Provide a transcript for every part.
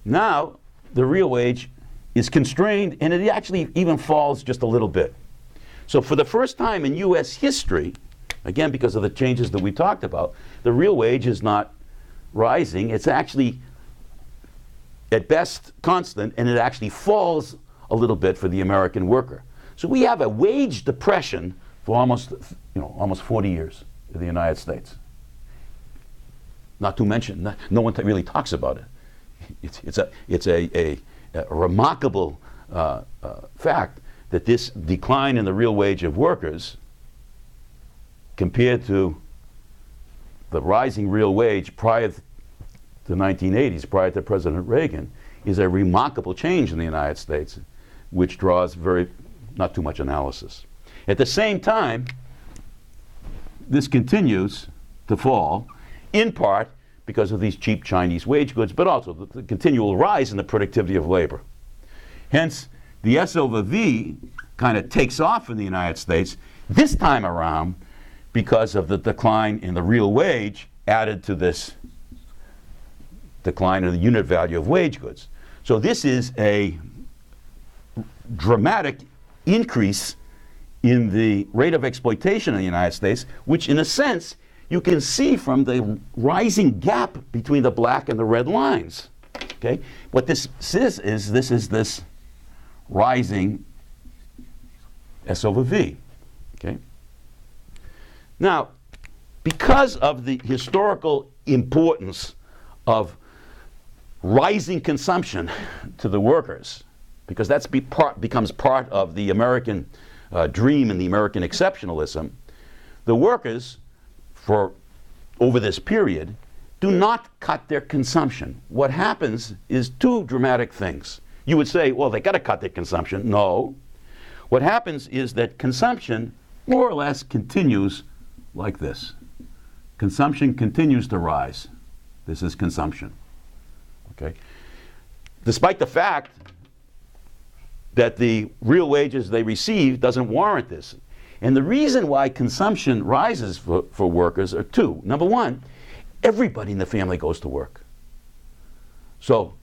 Now, the real wage is constrained, and it actually even falls just a little bit. So for the first time in U.S. history, again, because of the changes that we talked about, the real wage is not rising. It's actually, at best, constant, and it actually falls a little bit for the American worker. So we have a wage depression for almost 40 years in the United States. Not to mention, no one really talks about it. It's a remarkable fact that this decline in the real wage of workers compared to the rising real wage prior to the 1980s, prior to President Reagan, is a remarkable change in the United States, which draws not too much analysis. At the same time, this continues to fall, in part because of these cheap Chinese wage goods, but also the continual rise in the productivity of labor. Hence, the S over V kind of takes off in the United States, this time around because of the decline in the real wage added to this decline in the unit value of wage goods. So this is a dramatic increase in the rate of exploitation in the United States, which in a sense you can see from the rising gap between the black and the red lines. Okay? What this is this rising S over V. Okay? Now, because of the historical importance of rising consumption to the workers, because that becomes part of the American dream and the American exceptionalism, the workers, over this period, do not cut their consumption. What happens is two dramatic things. You would say, well, they got to cut their consumption. No. What happens is that consumption more or less continues like this. Consumption continues to rise. This is consumption. Okay? Despite the fact that the real wages they receive doesn't warrant this. And the reason why consumption rises for workers are two. Number one, everybody in the family goes to work. So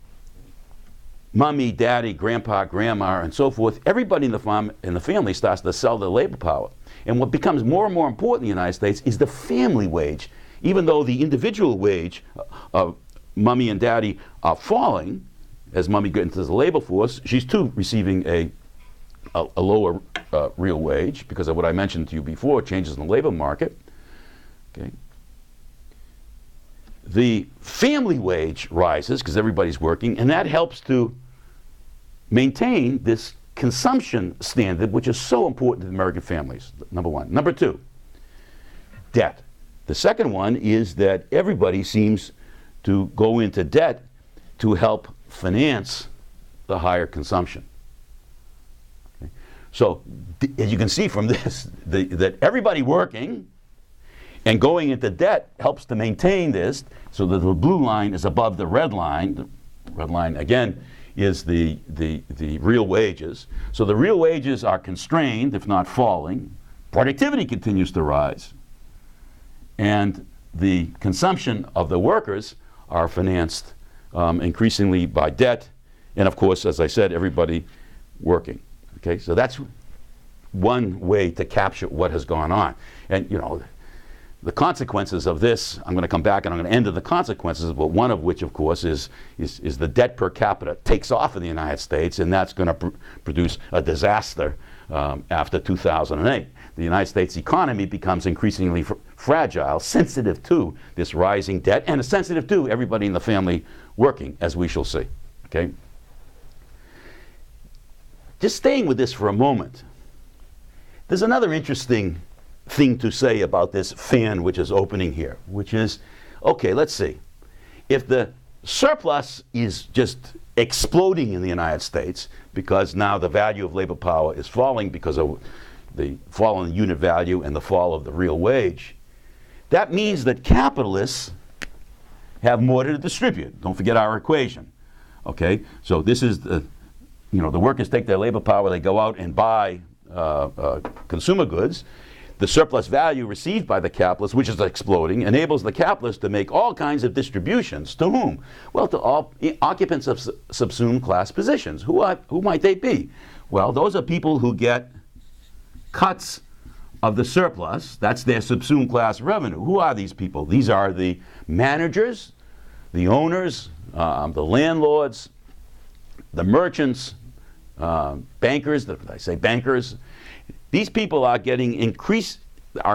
mommy, daddy, grandpa, grandma, and so forth, everybody in the family starts to sell their labor power. And what becomes more and more important in the United States is the family wage. Even though the individual wage of mommy and daddy are falling, as mommy gets into the labor force, she's too receiving a lower real wage because of what I mentioned to you before, changes in the labor market. Okay. The family wage rises because everybody's working, and that helps to maintain this consumption standard, which is so important to American families, number one. Number two, debt. The second one is that everybody seems to go into debt to help finance the higher consumption. Okay. So, as you can see from this, that everybody working and going into debt helps to maintain this, so that the blue line is above the red line. The red line, again, is the real wages. So the real wages are constrained, if not falling. Productivity continues to rise. And the consumption of the workers are financed increasingly by debt. And of course, as I said, everybody working. Okay, so that's one way to capture what has gone on. And you know, the consequences of this, I'm going to come back and I'm going to end at the consequences, but one of which, of course, is the debt per capita takes off in the United States, and that's going to produce a disaster after 2008. The United States economy becomes increasingly fragile, sensitive to this rising debt, and sensitive to everybody in the family working, as we shall see. Okay? Just staying with this for a moment, there's another interesting thing to say about this fan which is opening here, which is, okay, let's see. If the surplus is just exploding in the United States because now the value of labor power is falling because of the fall in the unit value and the fall of the real wage, that means that capitalists have more to distribute. Don't forget our equation. Okay, so this is the workers take their labor power, they go out and buy consumer goods. the surplus value received by the capitalist, which is exploding, enables the capitalist to make all kinds of distributions. To whom? Well, to all occupants of subsumed class positions. Who might they be? Well, those are people who get cuts of the surplus. That's their subsumed class revenue. Who are these people? These are the managers, the owners, the landlords, the merchants, bankers. I say bankers. These people are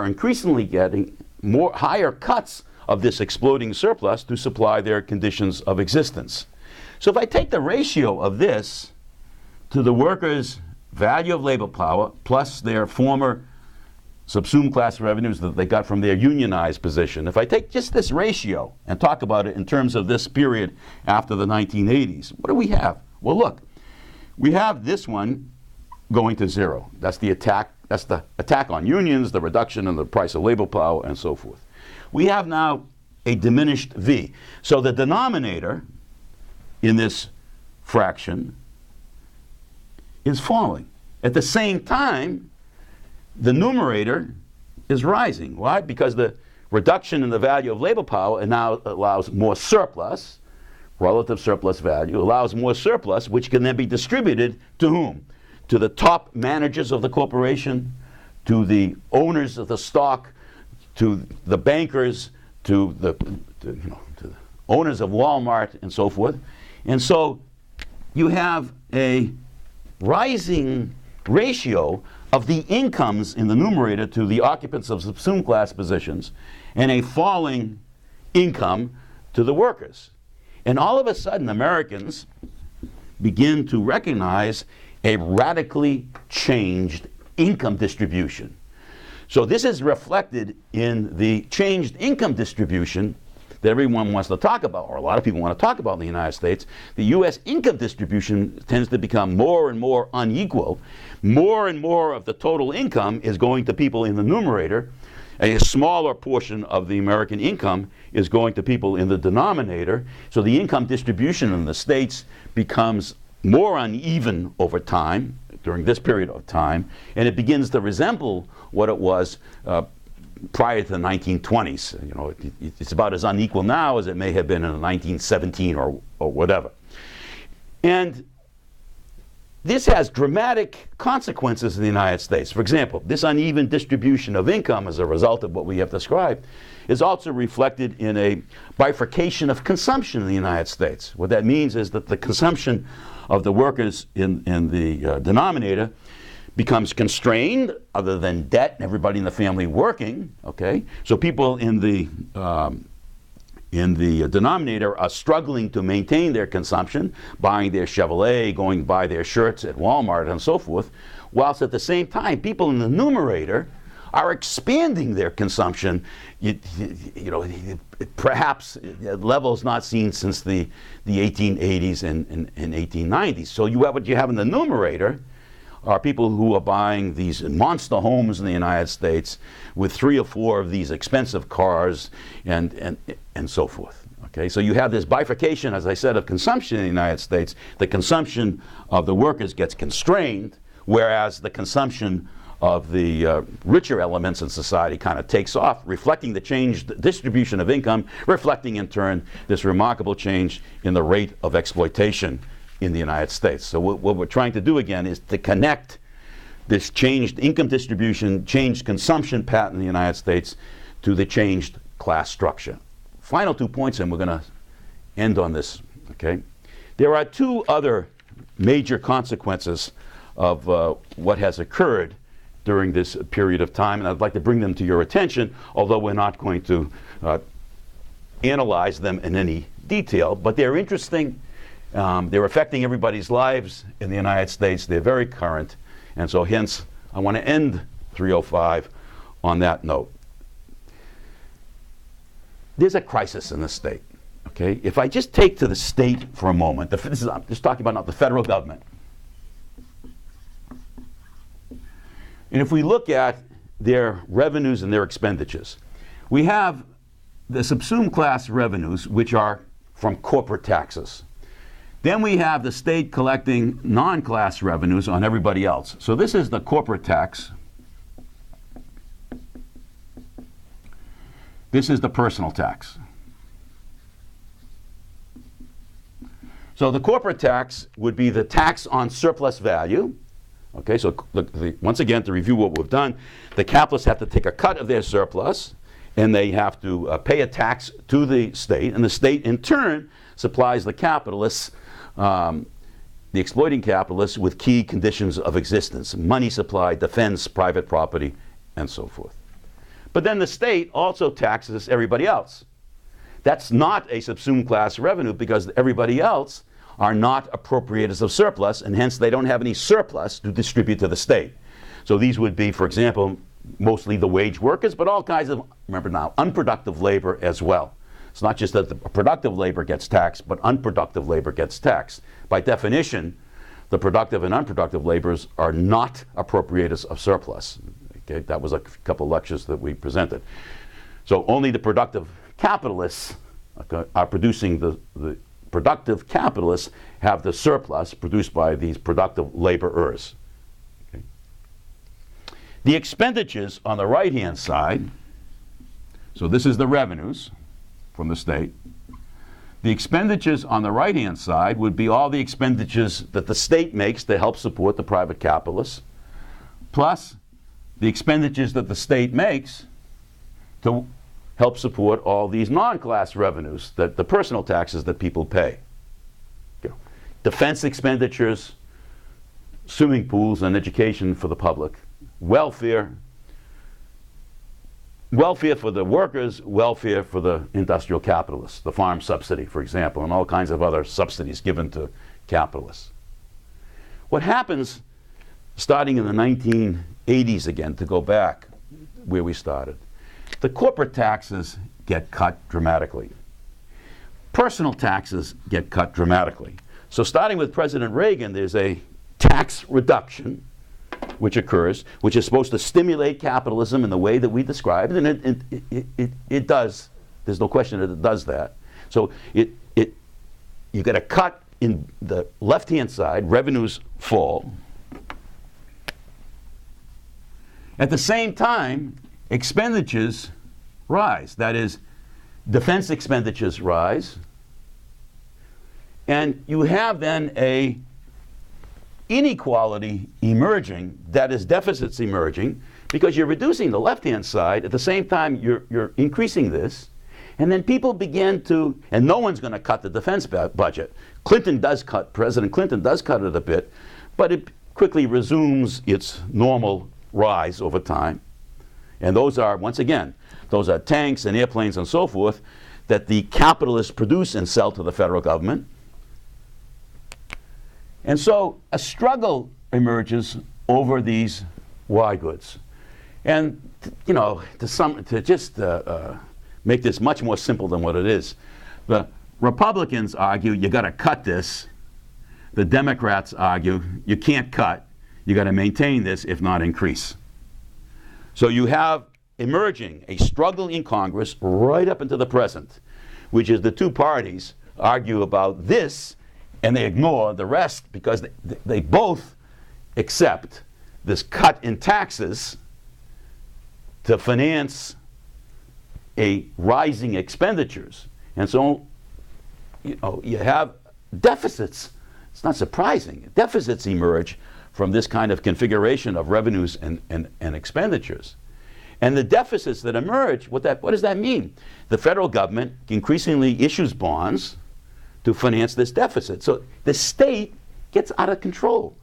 increasingly getting higher cuts of this exploding surplus to supply their conditions of existence. So if I take the ratio of this to the workers' value of labor power plus their former subsumed class revenues that they got from their unionized position, if I take just this ratio and talk about it in terms of this period after the 1980s, what do we have? Well, look, we have this one going to zero. That's the attack on unions, the reduction in the price of labor power, and so forth. We have now a diminished V. So the denominator in this fraction is falling. At the same time, the numerator is rising. Why? Because the reduction in the value of labor power now allows more surplus, relative surplus value, allows more surplus, which can then be distributed to whom? To the top managers of the corporation, to the owners of the stock, to the bankers, to the owners of Walmart, and so forth. And so you have a rising ratio of the incomes in the numerator to the occupants of subsumed class positions, and a falling income to the workers. And all of a sudden, Americans begin to recognize a radically changed income distribution. So this is reflected in the changed income distribution that everyone wants to talk about, or a lot of people want to talk about in the United States. The U.S. income distribution tends to become more and more unequal. More and more of the total income is going to people in the numerator. A smaller portion of the American income is going to people in the denominator. So the income distribution in the states becomes more uneven over time, during this period of time, and it begins to resemble what it was prior to the 1920s. You know, it's about as unequal now as it may have been in 1917 or whatever. And this has dramatic consequences in the United States. For example, this uneven distribution of income as a result of what we have described is also reflected in a bifurcation of consumption in the United States. What that means is that the consumption of the workers in the denominator becomes constrained, other than debt and everybody in the family working, okay? So people in the denominator are struggling to maintain their consumption, buying their Chevrolet, going to buy their shirts at Walmart and so forth, whilst at the same time, people in the numerator are expanding their consumption, perhaps at levels not seen since the 1880s and 1890s. So what you have in the numerator are people who are buying these monster homes in the United States with 3 or 4 of these expensive cars and so forth. Okay, so you have this bifurcation, as I said, of consumption in the United States. The consumption of the workers gets constrained, whereas the consumption of the richer elements in society kind of takes off, reflecting the changed distribution of income, reflecting in turn this remarkable change in the rate of exploitation in the United States. So what we're trying to do again is to connect this changed income distribution, changed consumption pattern in the United States to the changed class structure. Final 2 points, and we're going to end on this, okay? There are 2 other major consequences of what has occurred during this period of time, and I'd like to bring them to your attention, although we're not going to analyze them in any detail, but they're interesting. They're affecting everybody's lives in the United States. They're very current, and so hence I want to end 305 on that note. There's a crisis in the state, okay? If I just take to the state for a moment, I'm just talking about not the federal government. And if we look at their revenues and their expenditures, we have the subsumed class revenues, which are from corporate taxes. Then we have the state collecting non-class revenues on everybody else. So this is the corporate tax. This is the personal tax. So the corporate tax would be the tax on surplus value. Okay, so once again, to review what we've done, the capitalists have to take a cut of their surplus, and they have to pay a tax to the state, and the state in turn supplies the capitalists, the exploiting capitalists, with key conditions of existence: money supply, defense, private property, and so forth. But then the state also taxes everybody else. That's not a subsumed class revenue, because everybody else are not appropriators of surplus, and hence they don't have any surplus to distribute to the state. So these would be, for example, mostly the wage workers, but all kinds of, remember now, unproductive labor as well. It's not just that the productive labor gets taxed, but unproductive labor gets taxed. By definition, the productive and unproductive laborers are not appropriators of surplus. Okay, that was a couple of lectures that we presented. So only the productive capitalists are producing the productive capitalists have the surplus produced by these productive laborers. Okay. The expenditures on the right-hand side, so this is the revenues from the state. The expenditures on the right-hand side would be all the expenditures that the state makes to help support the private capitalists, plus the expenditures that the state makes to help support all these non-class revenues, that the personal taxes that people pay. You know, defense expenditures, swimming pools and education for the public, welfare for the workers, welfare for the industrial capitalists, the farm subsidy, for example, and all kinds of other subsidies given to capitalists. What happens starting in the 1980s, again, to go back where we started, the corporate taxes get cut dramatically. Personal taxes get cut dramatically. So starting with President Reagan, there's a tax reduction which occurs, which is supposed to stimulate capitalism in the way that we described, and it does. There's no question that it does that. So you get a cut in the left-hand side, revenues fall. At the same time, expenditures rise. That is, defense expenditures rise. And you have then a inequality emerging, that is, deficits emerging, because you're reducing the left-hand side. At the same time, you're increasing this. And then people begin to, and no one's going to cut the defense budget. President Clinton does cut it a bit, but it quickly resumes its normal rise over time. And those are, once again, those are tanks and airplanes and so forth that the capitalists produce and sell to the federal government. And so a struggle emerges over these Y goods. And, you know, to just make this much more simple than what it is, the Republicans argue you got to cut this. The Democrats argue you can't cut. You got to maintain this, if not increase. So you have emerging a struggle in Congress right up into the present, which is the two parties argue about this and they ignore the rest because they both accept this cut in taxes to finance a rising expenditures. And so, you know, you have deficits. It's not surprising. Deficits emerge from this kind of configuration of revenues and expenditures. And the deficits that emerge, what does that mean? The federal government increasingly issues bonds to finance this deficit. So the state gets out of control.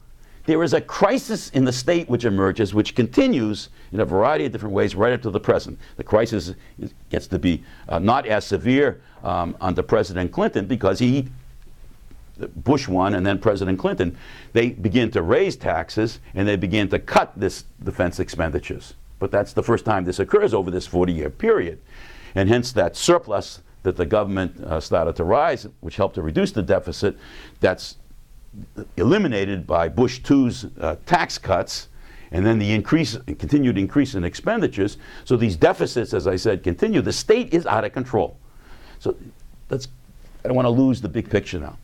There is a crisis in the state which emerges, which continues in a variety of different ways right up to the present. The crisis gets to be not as severe under President Clinton because Bush won and then President Clinton, they begin to raise taxes and they begin to cut this defense expenditures. But that's the first time this occurs over this 40-year period. And hence that surplus that the government started to rise, which helped to reduce the deficit, that's eliminated by Bush II's tax cuts, and then the continued increase in expenditures. So these deficits, as I said, continue. The state is out of control. So I don't want to lose the big picture now.